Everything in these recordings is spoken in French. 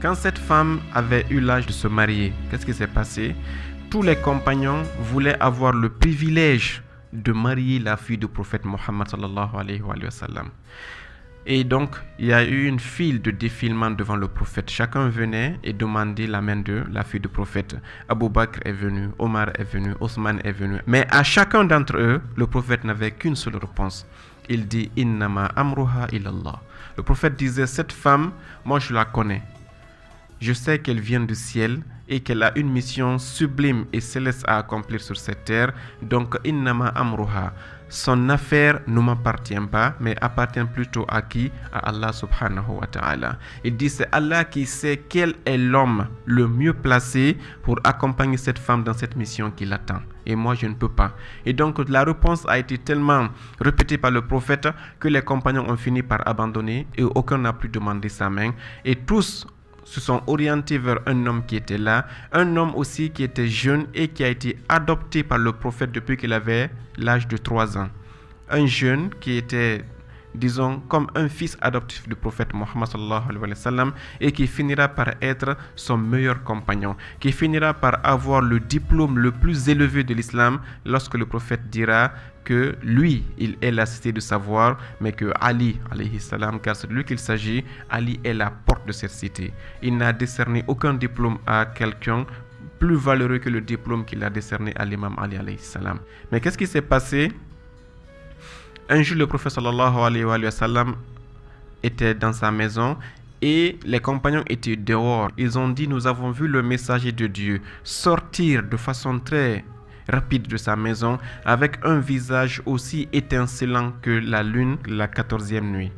Quand cette femme avait eu l'âge de se marier, qu'est-ce qui s'est passé? Tous les compagnons voulaient avoir le privilège de marier la fille du prophète Mohammed sallallahu alayhi wa sallam. Et donc, il y a eu une file de défilement devant le prophète. Chacun venait et demandait la main de la fille du prophète. Abu Bakr est venu, Omar est venu, Othman est venu. Mais à chacun d'entre eux, le prophète n'avait qu'une seule réponse. Il dit « Innama amruha ilallah ». Le prophète disait « Cette femme, moi je la connais. Je sais qu'elle vient du ciel et qu'elle a une mission sublime et céleste à accomplir sur cette terre. Donc, innama amruha. Son affaire ne m'appartient pas, mais appartient plutôt à qui? À Allah subhanahu wa ta'ala. Il dit, c'est Allah qui sait quel est l'homme le mieux placé pour accompagner cette femme dans cette mission qui l'attend. Et moi, je ne peux pas. Et donc, la réponse a été tellement répétée par le prophète que les compagnons ont fini par abandonner et aucun n'a plus demandé sa main. Et tous se sont orientés vers un homme qui était là, un homme aussi qui était jeune et qui a été adopté par le prophète depuis qu'il avait l'âge de 3 ans. Un jeune qui était, disons, comme un fils adoptif du prophète Mohammed sallallahu alayhi wa sallam et qui finira par être son meilleur compagnon, qui finira par avoir le diplôme le plus élevé de l'islam lorsque le prophète dira que lui, il est la cité du savoir, mais que Ali, alayhi salam, car c'est de lui qu'il s'agit, Ali est la porte de cette cité. Il n'a décerné aucun diplôme à quelqu'un plus valeureux que le diplôme qu'il a décerné à l'imam Ali, alayhi salam. Mais qu'est-ce qui s'est passé? Un jour, le prophète sallallahu alayhi wa sallam était dans sa maison et les compagnons étaient dehors. Ils ont dit, nous avons vu le messager de Dieu sortir de façon très rapide de sa maison avec un visage aussi étincelant que la lune la 14e nuit.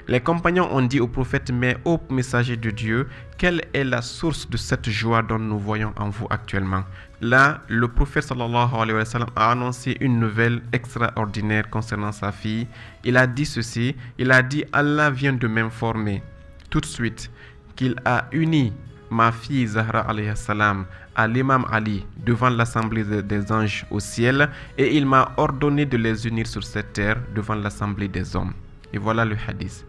Les compagnons ont dit au prophète, mais ô messager de Dieu, quelle est la source de cette joie dont nous voyons en vous actuellement? Là, le prophète sallallahu alayhi wa sallam a annoncé une nouvelle extraordinaire concernant sa fille. Il a dit ceci, il a dit, Allah vient de m'informer tout de suite qu'il a uni ma fille Zahra alayhi salam à l'imam Ali devant l'assemblée des anges au ciel et il m'a ordonné de les unir sur cette terre devant l'assemblée des hommes. Et voilà le hadith.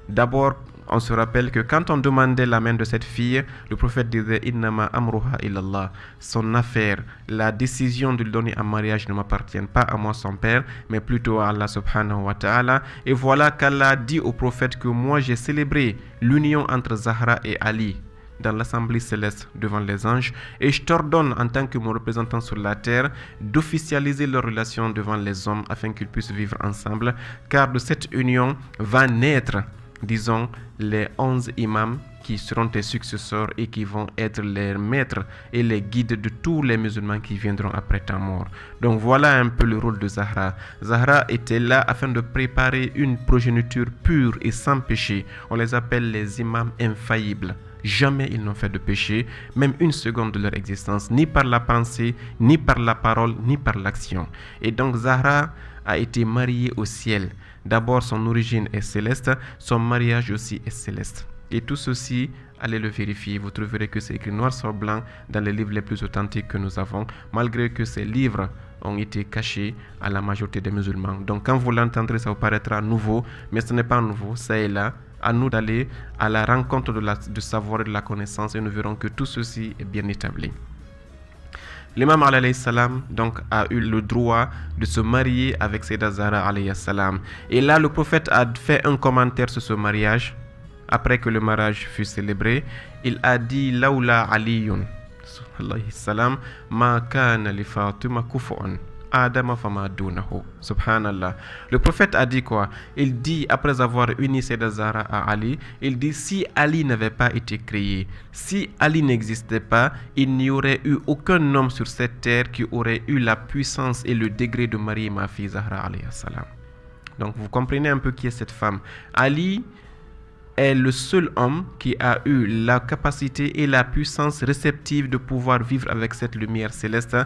D'abord, on se rappelle que quand on demandait la main de cette fille, le prophète disait « Innama amruha ilallah ». Son affaire, la décision de le donner en mariage ne m'appartient pas à moi, son père, mais plutôt à Allah subhanahu wa ta'ala. Et voilà qu'Allah dit au prophète que moi j'ai célébré l'union entre Zahra et Ali dans l'assemblée céleste devant les anges et je t'ordonne en tant que mon représentant sur la terre d'officialiser leur relation devant les hommes afin qu'ils puissent vivre ensemble car de cette union va naître, disons, les 11 imams qui seront tes successeurs et qui vont être les maîtres et les guides de tous les musulmans qui viendront après ta mort. Donc voilà un peu le rôle de Zahra. Zahra était là afin de préparer une progéniture pure et sans péché. On les appelle les imams infaillibles. Jamais ils n'ont fait de péché, même une seconde de leur existence, ni par la pensée, ni par la parole, ni par l'action. Et donc Zahra a été mariée au ciel. D'abord, son origine est céleste, son mariage aussi est céleste. Et tout ceci, allez le vérifier, vous trouverez que c'est écrit noir sur blanc dans les livres les plus authentiques que nous avons, malgré que ces livres ont été cachés à la majorité des musulmans. Donc quand vous l'entendrez, ça vous paraîtra nouveau, mais ce n'est pas nouveau, ça est là. À nous d'aller à la rencontre du savoir et de la connaissance et nous verrons que tout ceci est bien établi. L'imam alayhi salam donc a eu le droit de se marier avec Sayyidah Zahra alayhi salam. Et là le prophète a fait un commentaire sur ce mariage. Après que le mariage fut célébré, il a dit Laula aliyun alayhi salam ma kana li Fatima kufu'an Adama fama dunahu. Subhanallah. Le prophète a dit quoi? Il dit, après avoir uni Sayyidah Zahra à Ali, il dit, si Ali n'avait pas été créé, si Ali n'existait pas, il n'y aurait eu aucun homme sur cette terre qui aurait eu la puissance et le degré de marier ma fille Zahra alayhi salam. Donc vous comprenez un peu qui est cette femme. Ali est le seul homme qui a eu la capacité et la puissance réceptive de pouvoir vivre avec cette lumière céleste.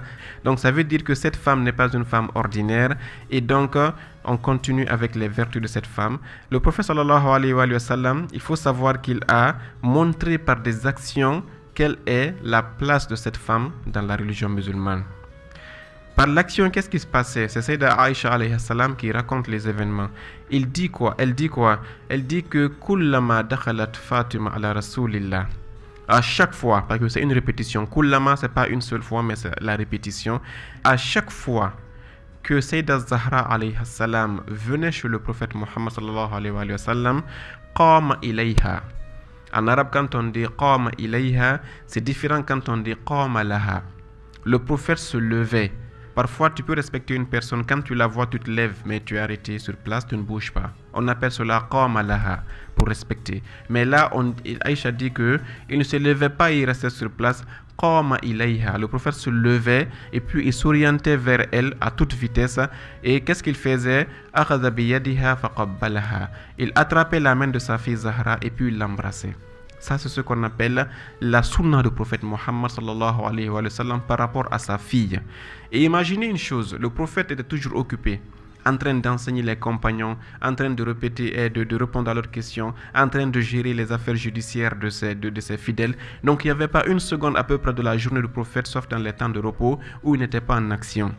Donc ça veut dire que cette femme n'est pas une femme ordinaire et donc on continue avec les vertus de cette femme. Le prophète sallallahu alayhi wa sallam, il faut savoir qu'il a montré par des actions quelle est la place de cette femme dans la religion musulmane. Par l'action, qu'est-ce qui se passait? C'est Sayyidah Aïcha alayhi salam qui raconte les événements. Il dit quoi? Elle dit quoi? Elle dit que Kullama dakhalat Fatima ala Rasulillah. À chaque fois, parce que c'est une répétition. Kullama, c'est pas une seule fois, mais c'est la répétition. À chaque fois que Sayyidat Zahra alayhi salam venait chez le prophète Muhammad sallallahu alayhi wa sallam, qama ilayha. En arabe, quand on dit qama ilayha, c'est différent quand on dit qama laha. Le prophète se levait. Parfois, tu peux respecter une personne, quand tu la vois, tu te lèves, mais tu es arrêté sur place, tu ne bouges pas. On appelle cela qama laha, pour respecter. Mais là, Aïcha dit que il ne se levait pas, il restait sur place. Qama ilayha. Le prophète se levait et puis il s'orientait vers elle à toute vitesse. Et qu'est-ce qu'il faisait? Akhadha biyadiha faqabbalaha. Il attrapait la main de sa fille Zahra et puis il l'embrassait. Ça, c'est ce qu'on appelle la sunna du prophète Muhammad sallallahu alayhi wa sallam par rapport à sa fille. Et imaginez une chose, le prophète était toujours occupé, en train d'enseigner les compagnons, en train de répéter et de répondre à leurs questions, en train de gérer les affaires judiciaires de ses fidèles. Donc il n'y avait pas une seconde à peu près de la journée du prophète, sauf dans les temps de repos, où il n'était pas en action.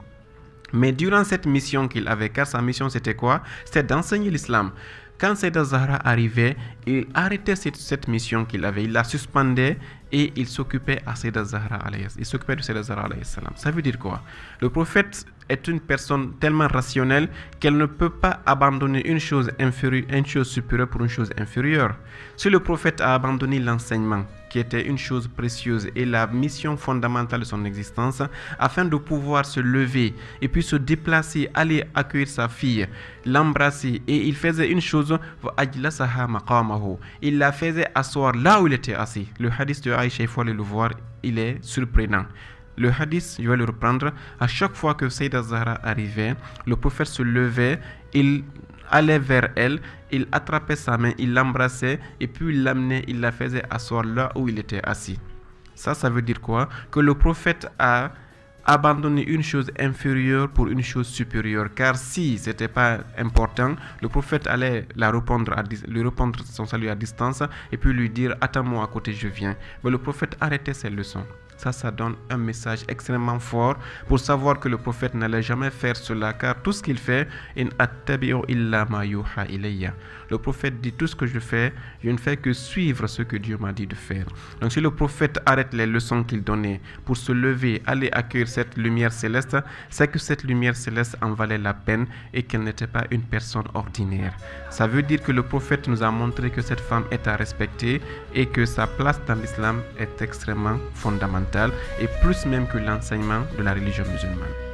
Mais durant cette mission qu'il avait, car sa mission c'était quoi? C'était d'enseigner l'islam. Quand Sayyidat Zahra arrivait, il arrêtait cette mission qu'il avait, il la suspendait et il s'occupait de Sayyidat Zahra alayhi salam. Ça veut dire quoi? Le prophète est une personne tellement rationnelle qu'elle ne peut pas abandonner une chose supérieure pour une chose inférieure. Si le prophète a abandonné l'enseignement, qui était une chose précieuse et la mission fondamentale de son existence, afin de pouvoir se lever et puis se déplacer, aller accueillir sa fille, l'embrasser, et il faisait une chose, il la faisait asseoir là où il était assis. Le hadith de Aïcha, il faut aller le voir, il est surprenant. Le hadith, je vais le reprendre. À chaque fois que Sayyidat Zahra arrivait, le prophète se levait, il allait vers elle, il attrapait sa main, il l'embrassait et puis il l'amenait, il la faisait asseoir là où il était assis. Ça veut dire quoi? Que le prophète a abandonné une chose inférieure pour une chose supérieure. Car si ce n'était pas important, le prophète allait lui répondre son salut à distance et puis lui dire « Attends-moi à côté, je viens ». Mais le prophète arrêtait ses leçons. Ça donne un message extrêmement fort pour savoir que le prophète n'allait jamais faire cela, car tout ce qu'il fait, in attabi'u illa ma yuha ilayya. Le prophète dit, tout ce que je fais, je ne fais que suivre ce que Dieu m'a dit de faire. Donc si le prophète arrête les leçons qu'il donnait pour se lever, aller accueillir cette lumière céleste, c'est que cette lumière céleste en valait la peine et qu'elle n'était pas une personne ordinaire. Ça veut dire que le prophète nous a montré que cette femme est à respecter et que sa place dans l'islam est extrêmement fondamentale, et plus même que l'enseignement de la religion musulmane.